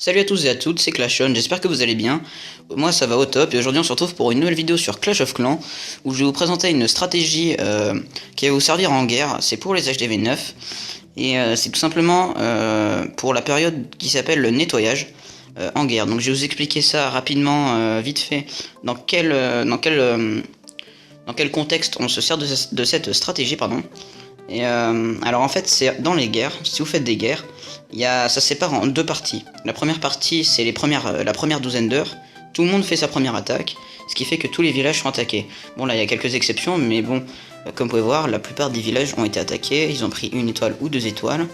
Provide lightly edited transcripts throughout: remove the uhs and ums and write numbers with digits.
Salut à tous et à toutes, c'est Clashon, j'espère que vous allez bien. Moi ça va au top et aujourd'hui on se retrouve pour une nouvelle vidéo sur Clash of Clans où je vais vous présenter une stratégie qui va vous servir en guerre. C'est pour les HDV 9 et c'est tout simplement pour la période qui s'appelle le nettoyage en guerre. Donc je vais vous expliquer ça rapidement, vite fait, dans quel contexte on se sert de cette stratégie, pardon. Et alors en fait c'est dans les guerres, si vous faites des guerres, ça se sépare en deux parties. La première partie c'est la première douzaine d'heures, tout le monde fait sa première attaque, ce qui fait que tous les villages sont attaqués. Bon là il y a quelques exceptions mais bon, comme vous pouvez voir la plupart des villages ont été attaqués, ils ont pris une étoile ou deux étoiles.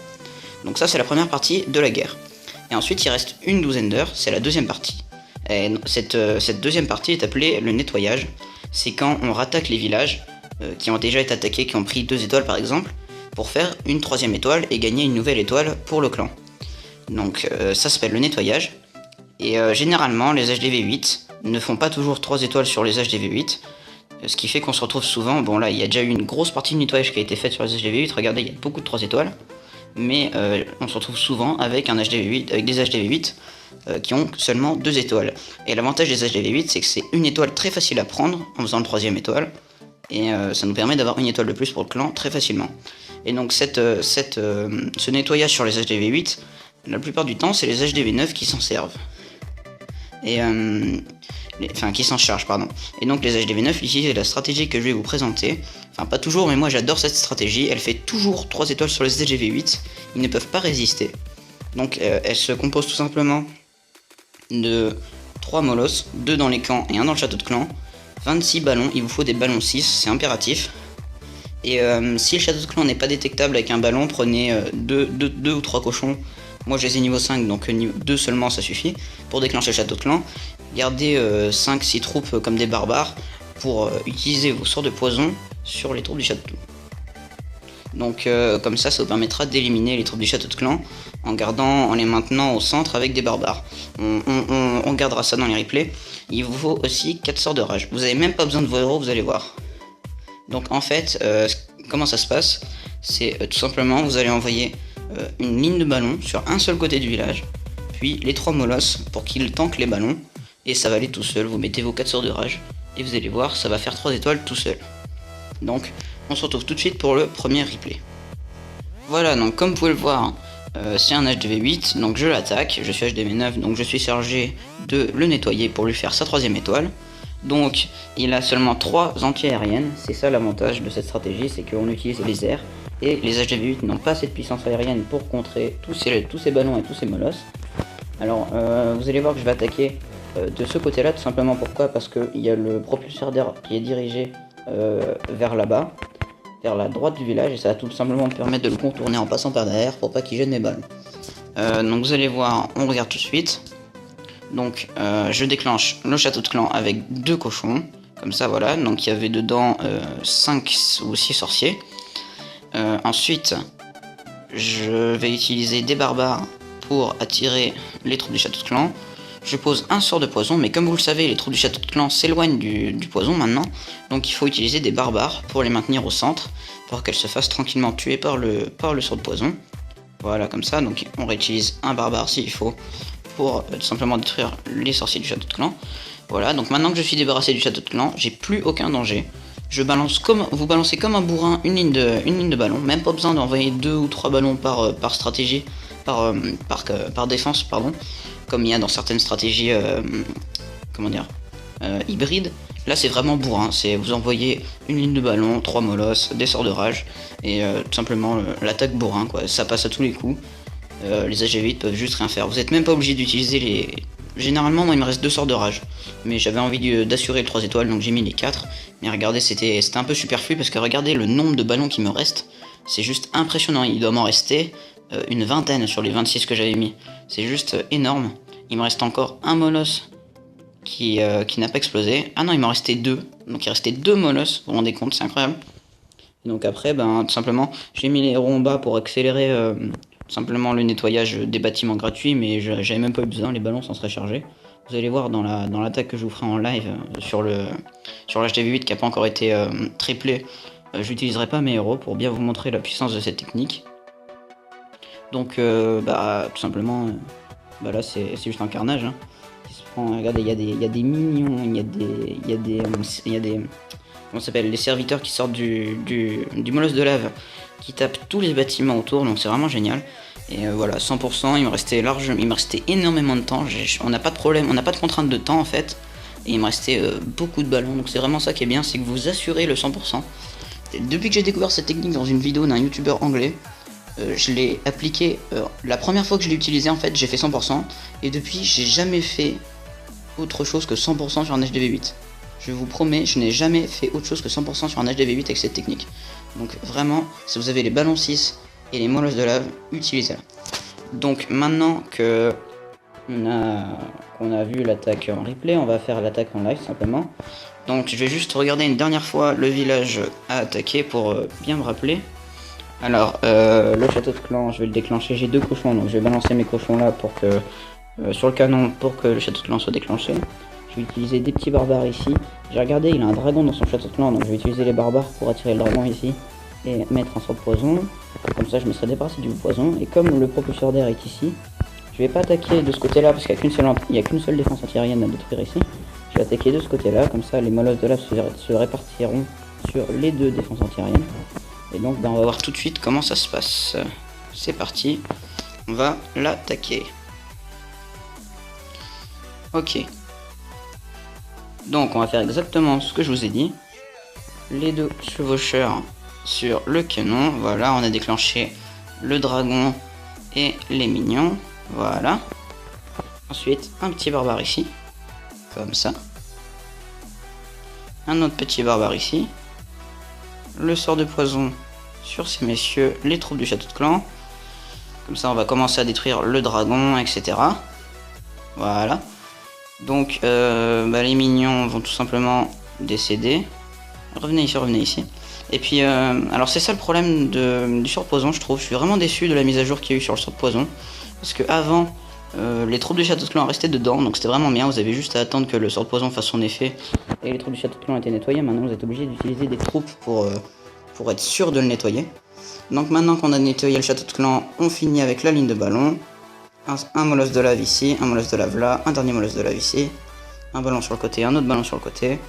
Donc ça c'est la première partie de la guerre. Et ensuite il reste une douzaine d'heures, c'est la deuxième partie. Et cette deuxième partie est appelée le nettoyage, c'est quand on rattaque les villages qui ont déjà été attaqués, qui ont pris 2 étoiles par exemple, pour faire une troisième étoile et gagner une nouvelle étoile pour le clan. Donc ça s'appelle le nettoyage. Et généralement les HDV 8 ne font pas toujours 3 étoiles sur les HDV 8. Ce qui fait qu'on se retrouve souvent, bon là il y a déjà eu une grosse partie de nettoyage qui a été faite sur les HDV 8, regardez il y a beaucoup de 3 étoiles. Mais on se retrouve souvent avec des HDV 8 qui ont seulement 2 étoiles. Et l'avantage des HDV 8 c'est que c'est une étoile très facile à prendre en faisant le troisième étoile. Et ça nous permet d'avoir une étoile de plus pour le clan très facilement. Et donc ce nettoyage sur les HDV 8, la plupart du temps c'est les HDV 9 qui s'en servent. Et qui s'en chargent, pardon. Et donc les HDV 9 utilisent la stratégie que je vais vous présenter. Enfin pas toujours mais moi j'adore cette stratégie, elle fait toujours 3 étoiles sur les HDV 8, ils ne peuvent pas résister. Donc elle se compose tout simplement de 3 molosses, 2 dans les camps et 1 dans le château de clan. 26 ballons, il vous faut des ballons 6, c'est impératif. Et si le château de clan n'est pas détectable avec un ballon, prenez 2 ou 3 cochons. Moi je les ai niveau 5, donc 2 seulement ça suffit pour déclencher le château de clan. Gardez 5-6 troupes comme des barbares pour utiliser vos sorts de poison sur les troupes du château. Donc comme ça vous permettra d'éliminer les troupes du château de clan en les maintenant au centre avec des barbares. On gardera ça dans les replays. Il vous faut aussi 4 sorts de rage. Vous avez même pas besoin de vos héros, vous allez voir. Donc en fait, comment ça se passe? C'est tout simplement, vous allez envoyer une ligne de ballons sur un seul côté du village, puis les 3 molosses pour qu'ils tankent les ballons, et ça va aller tout seul. Vous mettez vos 4 sorts de rage, et vous allez voir, ça va faire 3 étoiles tout seul. Donc on se retrouve tout de suite pour le premier replay. Voilà, donc comme vous pouvez le voir, c'est un HDV 8, donc je l'attaque, je suis HDV 9, donc je suis chargé de le nettoyer pour lui faire sa troisième étoile. Donc il a seulement 3 anti-aériennes, c'est ça l'avantage de cette stratégie, c'est qu'on utilise les airs, et les HDV 8 n'ont pas cette puissance aérienne pour contrer tous ces ballons et tous ces molosses. Alors vous allez voir que je vais attaquer de ce côté là, tout simplement pourquoi, parce qu'il y a le propulseur d'air qui est dirigé vers là-bas, vers la droite du village, et ça va tout simplement me permettre de le contourner en passant par derrière pour pas qu'il gêne mes balles. Donc vous allez voir, on regarde tout de suite. Donc je déclenche le château de clan avec 2 cochons, comme ça voilà, donc il y avait dedans 5 ou 6 sorciers. Ensuite je vais utiliser des barbares pour attirer les troupes du château de clan. Je pose un sort de poison, mais comme vous le savez, les troupes du château de clan s'éloignent du poison maintenant, donc il faut utiliser des barbares pour les maintenir au centre, pour qu'elles se fassent tranquillement tuer par le sort de poison. Voilà, comme ça, donc on réutilise un barbare s'il faut, pour tout simplement détruire les sorciers du château de clan. Voilà, donc maintenant que je suis débarrassé du château de clan, j'ai plus aucun danger. Vous balancez comme un bourrin une ligne de ballon, même pas besoin d'envoyer 2 ou 3 ballons par stratégie, par défense, pardon, comme il y a dans certaines stratégies hybrides. Là c'est vraiment bourrin, c'est vous envoyez une ligne de ballon, 3 molosses, des sorts de rage, et tout simplement l'attaque bourrin quoi, ça passe à tous les coups. Les HG8 peuvent juste rien faire, vous êtes même pas obligé d'utiliser les... Généralement moi il me reste 2 sorts de rage, mais j'avais envie d'assurer le 3 étoiles donc j'ai mis les 4. Mais regardez, c'était un peu superflu parce que regardez le nombre de ballons qui me reste, c'est juste impressionnant, il doit m'en rester une vingtaine sur les 26 que j'avais mis. C'est juste énorme. Il me reste encore un molosse qui n'a pas explosé. Ah non, il m'en restait 2, donc il restait 2 molosses, vous vous rendez compte, c'est incroyable. Et donc après, tout simplement, j'ai mis les héros en bas pour accélérer simplement le nettoyage des bâtiments gratuits, mais j'avais même pas eu besoin, les ballons s'en seraient chargés. Vous allez voir dans l'attaque que je vous ferai en live sur l'HDV8 qui n'a pas encore été triplé, j'utiliserai pas mes héros pour bien vous montrer la puissance de cette technique. Donc tout simplement Bah là c'est juste un carnage. Hein. Regardez, il y a des minions, il y a des comment ça s'appelle, les serviteurs qui sortent du molosse de lave, qui tapent tous les bâtiments autour, donc c'est vraiment génial. Et voilà, 100%, il me restait énormément de temps, on n'a pas de problème, on n'a pas de contrainte de temps en fait. Et il me restait beaucoup de ballons, donc c'est vraiment ça qui est bien, c'est que vous assurez le 100%. Et depuis que j'ai découvert cette technique dans une vidéo d'un youtubeur anglais, je l'ai appliqué, la première fois que je l'ai utilisé en fait, j'ai fait 100%. Et depuis, j'ai jamais fait autre chose que 100% sur un HDV8. Je vous promets, je n'ai jamais fait autre chose que 100% sur un HDV8 avec cette technique. Donc vraiment, si vous avez les ballons 6 et les molosses de lave, utilisez-la. Donc maintenant que qu'on a vu l'attaque en replay, on va faire l'attaque en live simplement. Donc je vais juste regarder une dernière fois le village à attaquer pour bien me rappeler. Alors le château de clan, je vais le déclencher, j'ai 2 cochons, donc je vais balancer mes cochons là pour que sur le canon pour que le château de clan soit déclenché. Je vais utiliser des petits barbares ici. J'ai regardé, il a un dragon dans son château de clan, donc je vais utiliser les barbares pour attirer le dragon ici et mettre un sort de poison. Comme ça je me serai débarrassé du poison. Et comme le propulseur d'air est ici, je vais pas attaquer de ce côté là parce qu'il n'y a qu'une seule défense antiaérienne à détruire ici. Je vais attaquer de ce côté là, comme ça les molosses de lave se répartiront sur les 2 défenses antiaériennes. Et donc on va voir tout de suite comment ça se passe. C'est parti, on va l'attaquer. Ok. Donc on va faire exactement ce que je vous ai dit. Les 2 chevaucheurs sur le canon. Voilà, on a déclenché le dragon et les minions. Voilà. Ensuite, un petit barbare ici. Comme ça. Un autre petit barbare ici. Le sort de poison sur ces messieurs, les troupes du château de clan. Comme ça, on va commencer à détruire le dragon, etc. Voilà. Donc, les minions vont tout simplement décéder. Revenez ici. Et puis, alors c'est ça le problème du sort de poison, je trouve. Je suis vraiment déçu de la mise à jour qu'il y a eu sur le sort de poison. Parce que avant, les troupes du château de clan restaient dedans, donc c'était vraiment bien. Vous avez juste à attendre que le sort de poison fasse son effet. Et les troupes du château de clan étaient nettoyées. Maintenant, vous êtes obligé d'utiliser des troupes pour être sûr de le nettoyer. Donc maintenant qu'on a nettoyé le château de clan, on finit avec la ligne de ballon. Un molosse de lave ici, un molosse de lave là, un dernier molosse de lave ici, un ballon sur le côté, un autre ballon sur le côté.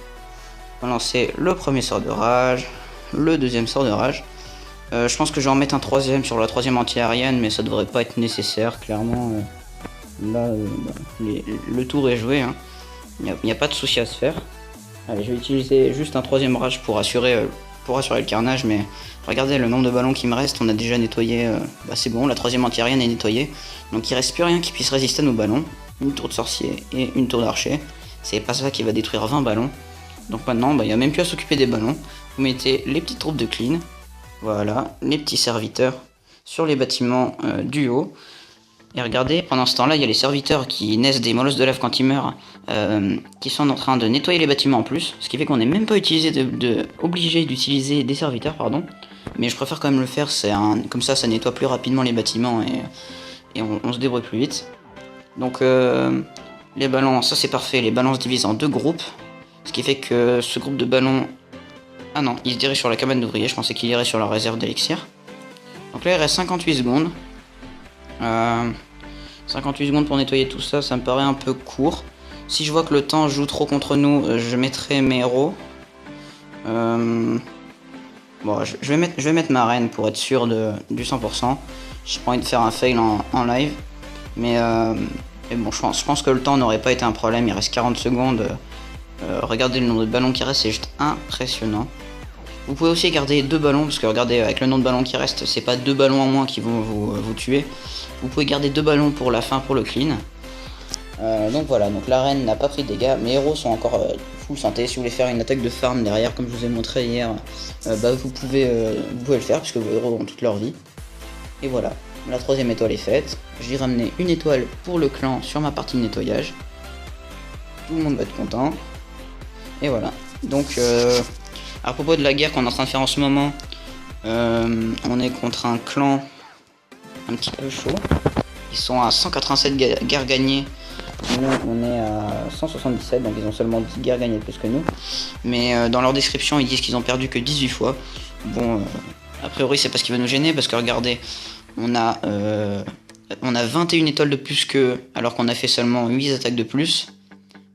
On va lancer le premier sort de rage, le deuxième sort de rage. Je pense que je vais en mettre un troisième sur la troisième anti-aérienne, mais ça devrait pas être nécessaire, clairement. Là, le tour est joué, hein. Il n'y a pas de souci à se faire. Allez, je vais utiliser juste un troisième rage pour assurer le carnage, mais regardez le nombre de ballons qui me reste, on a déjà nettoyé, c'est bon, la troisième anti-aérienne est nettoyée, donc il reste plus rien qui puisse résister à nos ballons, une tour de sorcier et une tour d'archer, c'est pas ça qui va détruire 20 ballons, donc maintenant il n'y a même plus à s'occuper des ballons, vous mettez les petites troupes de clean, voilà, les petits serviteurs sur les bâtiments du haut. Et regardez, pendant ce temps-là, il y a les serviteurs qui naissent des molosses de lave quand ils meurent, qui sont en train de nettoyer les bâtiments en plus, ce qui fait qu'on n'est même pas obligé d'utiliser des serviteurs, pardon. Mais je préfère quand même le faire, comme ça nettoie plus rapidement les bâtiments et on se débrouille plus vite. Donc les ballons, ça c'est parfait, les ballons se divisent en 2 groupes, ce qui fait que ce groupe de ballons... Ah non, il se dirige sur la cabane d'ouvriers, je pensais qu'il irait sur la réserve d'élixir. Donc là il reste 58 secondes. 58 secondes pour nettoyer tout ça, ça me paraît un peu court. Si je vois que le temps joue trop contre nous, je mettrai mes héros. Bon, je vais mettre ma reine pour être sûr du 100%. J'ai pas envie de faire un fail en live. Mais bon, je pense que le temps n'aurait pas été un problème. Il reste 40 secondes. Regardez le nombre de ballons qui reste, c'est juste impressionnant. Vous pouvez aussi garder 2 ballons, parce que regardez, avec le nombre de ballons qui reste, c'est pas 2 ballons en moins qui vont vous tuer. Vous pouvez garder 2 ballons pour la fin, pour le clean. Donc voilà, donc la reine n'a pas pris de dégâts, mes héros sont encore full santé. Si vous voulez faire une attaque de farm derrière, comme je vous ai montré hier, vous pouvez le faire, puisque vos héros ont toute leur vie. Et voilà, la 3ème étoile est faite. Je vais ramener une étoile pour le clan sur ma partie de nettoyage. Tout le monde va être content. Et voilà, donc... à propos de la guerre qu'on est en train de faire en ce moment, on est contre un clan un petit peu chaud. Ils sont à 187 guerres gagnées. Nous, on est à 177, donc ils ont seulement 10 guerres gagnées de plus que nous. Mais dans leur description, ils disent qu'ils ont perdu que 18 fois. Bon, a priori, c'est parce qu'il va nous gêner, parce que regardez, on a On a 21 étoiles de plus qu'eux, alors qu'on a fait seulement 8 attaques de plus.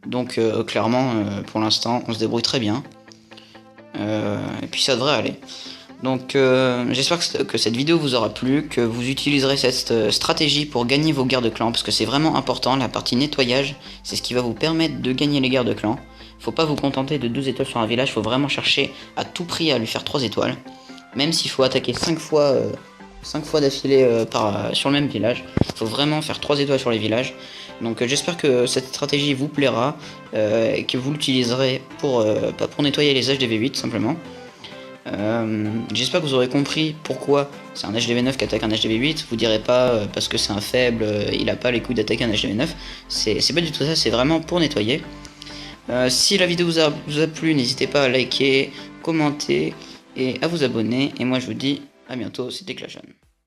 Donc clairement, pour l'instant, on se débrouille très bien. Et puis ça devrait aller. Donc j'espère que cette vidéo vous aura plu, que vous utiliserez cette stratégie pour gagner vos guerres de clan, parce que c'est vraiment important, la partie nettoyage, c'est ce qui va vous permettre de gagner les guerres de clan. Faut pas vous contenter de 12 étoiles sur un village, faut vraiment chercher à tout prix à lui faire 3 étoiles. Même s'il faut attaquer 5 fois d'affilée sur le même village, faut vraiment faire 3 étoiles sur les villages. Donc j'espère que cette stratégie vous plaira, et que vous l'utiliserez pour nettoyer les HDV8 simplement. J'espère que vous aurez compris pourquoi c'est un HDV9 qui attaque un HDV8. Vous direz pas parce que c'est un faible, il a pas les couilles d'attaquer un HDV9. C'est pas du tout ça, c'est vraiment pour nettoyer. Si la vidéo vous a plu, n'hésitez pas à liker, commenter et à vous abonner. Et moi je vous dis à bientôt, c'était Clashon.